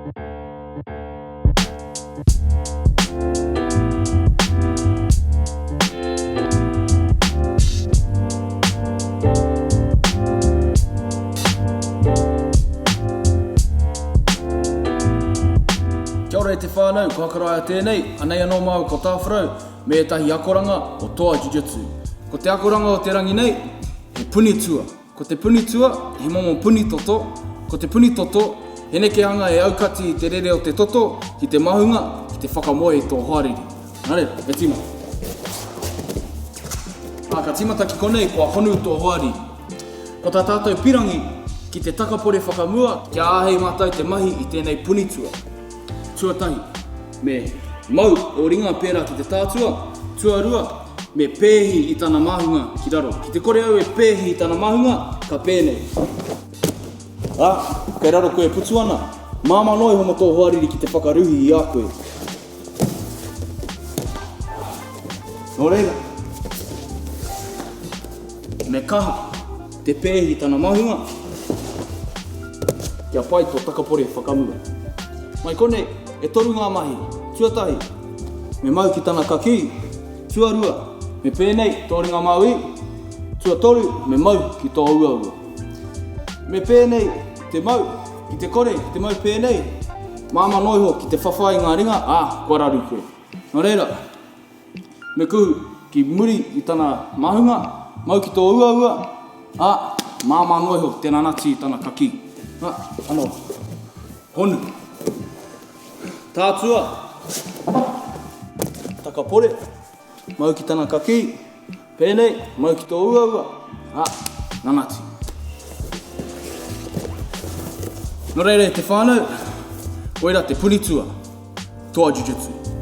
Kia ora e te whānau, ko hakaraia tēnei, anei anō mau ko tāwharau, me tahi akoranga o Toa Jiu-Jitsu. Ko te akoranga o te rangi nei, he puni tua. Ko te puni tua, he momo puni toto. Ko te puni toto, he neke anga e aukati i te rere o te toto, ki te mahunga, ki te whakamoe i tō hoariri. Nare, e tima. Ka timata ki konei, kua honu tō hoariri. Ko tā tātou pirangi, ki te takapore whakamua, kia āhei mātai te mahi i tēnei puni tua. Tuatahi, me mau o ringa pērā ki te tātua, tuarua, me pēhi i tana mahunga ki raro. Ki te kore au e pēhi i tana mahunga, ka pēnei. Kei raro koe putu ana, māma noi homo tō hoariri ki te whakaruhi i a koe. Nō reira, me kaha, te pēhi i tana mahunga, kia pai tō takapore whakamua. Mai konei, e toru ngā mahi, tuatahi, me mau ki tana kaki, tuarua, me pēnei, tō ringa maui, tuatoru, me mau ki tō uaua. Me pēnei, te mau, ki te kore, te mau pēnei, māma noiho ki te whawhai ngā ringa, kua raru koe. Nō reira, me kuhu ki muri i tana mahunga, mau ki tō uaua, māma noiho te nanati i tana kaki. Ano, honu. Tātua, takapore, mau ki tana kaki, pēnei, mau ki tō uaua, nanati. Nō reira e te whānau, koera te puni tua, Toa Jiu-Jitsu.